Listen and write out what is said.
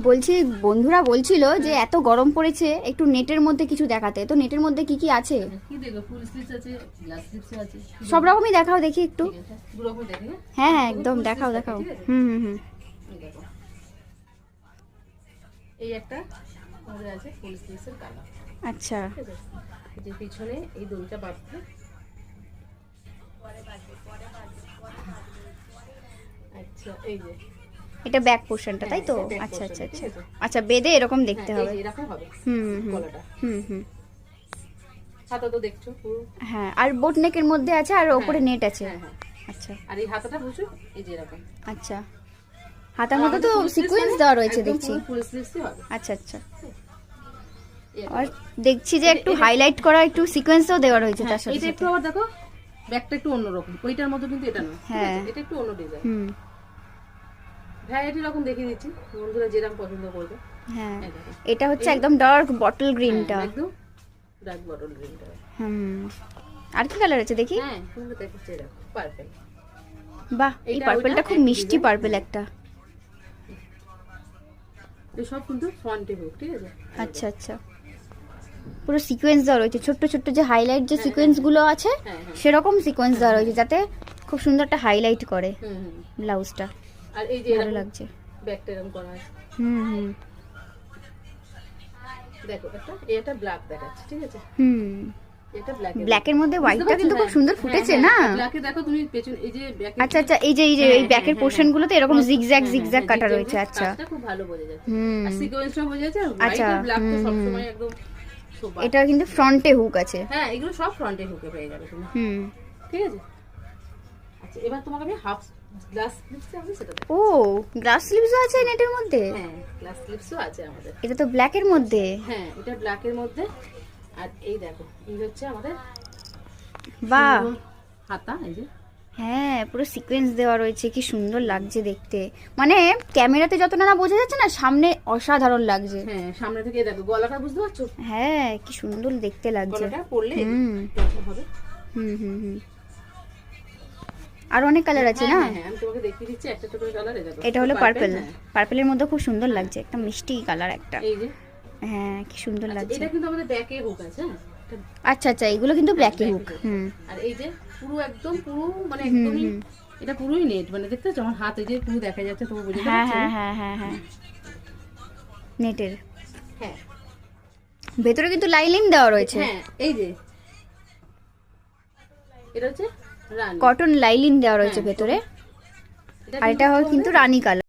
বলছি বন্ধুরা বলছিল যে এত গরম পড়েছে একটু নেটের মধ্যে কিছু দেখাতে, তো নেটের মধ্যে কি কি আছে? কি দেখো, ফুল স্লিভস আছে, গ্লাস স্লিভস আছে, সব রকমই দেখাও দেখি একটু। ঠিক আছে পুরো রকম দেখে। হ্যাঁ হ্যাঁ একদম দেখাও দেখাও। হুম হুম হুম। এই দেখো, এই একটা আমাদের আছে ফুল স্লিভস এর কালার। আচ্ছা ঠিক আছে, এই যে পিছনে এই দুলটা বাঁধতে। আচ্ছা এই যে এটা ব্যাক পোর্শনটা তাই তো? হ্যাঁ, back আচ্ছা আচ্ছা portion, আচ্ছা ঠিক আছে। আচ্ছা, বেঁধে এরকম দেখতে হ্যাঁ, এই হবে। যে এরকম হবে হুম হুম গলাটা। হুম হুম। হাতা তো দেখছো পুরো। হ্যাঁ, আর বোট নেকের মধ্যে আছে আর ওপরে নেট আছে। হ্যাঁ হ্যাঁ। আচ্ছা আর এই হাতাটা বুঝছো, এই যে এরকম। আচ্ছা, হাতার মধ্যে তো সিকোয়েন্স দেওয়া রয়েছে দেখছি। ফুল স্লিভসই হবে। আচ্ছা আচ্ছা, এই একটা আর দেখছি যে একটু হাইলাইট করা একটু সিকোয়েন্সও দেওয়া রয়েছে তার হ্যাঁ, সাথে এটা একটু সাথে। আবার দেখো, ব্যাকটা একটু অন্যরকম, ওইটার মতো কিন্তু এটা না। হ্যাঁ। এটা একটু অন্য ডিজাইন। হুম ভ্যারাইটি রকম দেখিয়ে দিচ্ছি, বন্ধুরা যেরকম পছন্দ করবে। হ্যাঁ, এই দেখো, এটা হচ্ছে একদম ডার্ক বটল গ্রিনটা। হ্যাঁ, একদম ডার্ক বটল গ্রিনটা। হুম, আর কি কালার আছে দেখি? হ্যাঁ, তুমি দেখছো এরকম পার্পল। বাহ, এই এটা পার্পলটা ওইটা খুব একই মিষ্টি design। পার্পল একটা। এই সব কিন্তু ফ্রন্টে হোক, ঠিক আছে। আচ্ছা আচ্ছা, পুরো সিকোয়েন্স দেওয়া রয়েছে, ছোট্ট ছোট্ট যে হাইলাইট যে সিকোয়েন্স গুলো আছে হ্যাঁ হ্যাঁ। সেরকম সিকোয়েন্স দেওয়া রয়েছে যাতে খুব সুন্দর একটা হাইলাইট করে হুম হুম। ব্লাউজটা। আর এই যে ভালো এরকম লাগছে। ব্যাকটা এরকম করা আছে। হুম হুম দেখো এটা ব্ল্যাক দেখাচ্ছে, ঠিক আছে। হুম। এটা ব্ল্যাক। ব্ল্যাকের মধ্যে হোয়াইটটা কিন্তু খুব সুন্দর ফুটেছে না? ব্ল্যাকে দেখো তুমি পেছন, এই যে ব্যাকে। আচ্ছা আচ্ছা, এই যে এই ব্যাকের পোর্শন গুলোতে এরকম জিগজ্যাগ জিগজ্যাগ কাটা রয়েছে। আচ্ছা, কাজটা খুব ভালো বোঝা যাচ্ছে। হুম। আর সিকোয়েন্সটা বোঝা যাচ্ছে। আচ্ছা, হোয়াইট আর ব্ল্যাক তো সবসময় একদম সোবার। এটা কিন্তু ফ্রন্টে হুক আছে। হ্যাঁ, এগুলো সব ফ্রন্টে হুকে পেয়ে যাবে তুমি, হুম। ঠিক আছে। আচ্ছা, এবার তোমাকে আমি হাফ গ্লাস স্লিভসে আমি সেটা দেখাবো। ও, গ্লাস স্লিভসও আছে নেটের মধ্যে? হ্যাঁ, গ্লাস স্লিভসও আছে আমাদের। এটা তো ব্ল্যাকের মধ্যে। হ্যাঁ, এটা ব্ল্যাকের মধ্যে। আর এই দেখো, এই হচ্ছে আমাদের বাহ, হাতা, এই যে। হ্যাঁ পুরো সিকোয়েন্স দেওয়া রয়েছে, কি সুন্দর লাগছে দেখতে। মানে ক্যামেরাতে যতটা না বোঝা যাচ্ছে না, সামনে অসাধারণ লাগছে। হ্যাঁ, সামনে থেকে দেখো গলাটা, বুঝতে পারছো? হ্যাঁ, কি সুন্দর দেখতে লাগছে। গলাটা পরলে হুম এরকম হবে। হুম হুম হুম। আর অনেক কালার আছে না? হ্যাঁ হ্যাঁ, আমি তোমাকে দেখিয়ে দিচ্ছি একটা করে কালার। এই দেখো, এটা হলো পার্পল। হ্যাঁ। পার্পলের মধ্যে খুব সুন্দর লাগছে, একটা মিষ্টি কালার একটা। এই যে হ্যাঁ, কি সুন্দর আচ্ছা, লাগছে। এটা কিন্তু আমাদের ব্যাকে হুক আছে। হ্যাঁ, এটা আচ্ছা আচ্ছা, এগুলো কিন্তু ব্ল্যাকে back এ হুক। hook। হুম আর এই যে পুরো একদম পুরো মানে একদমই এটা পুরোই নেট, মানে দেখতে পাচ্ছ আমার হাতে যে পুরো দেখা যাচ্ছে, তোমার বুঝতে হ্যাঁ পারছো? হ্যাঁ হ্যাঁ হ্যাঁ হ্যাঁ, নেটের হ্যাঁ ভেতরে কিন্তু লাইনিং দেওয়া রয়েছে। হ্যাঁ, এই যে এটা হচ্ছে রানী। কটন লাইনিং দেওয়া রয়েছে হ্যাঁ, ভেতরে। এটা আর এটা হয় কিন্তু রানী কালার।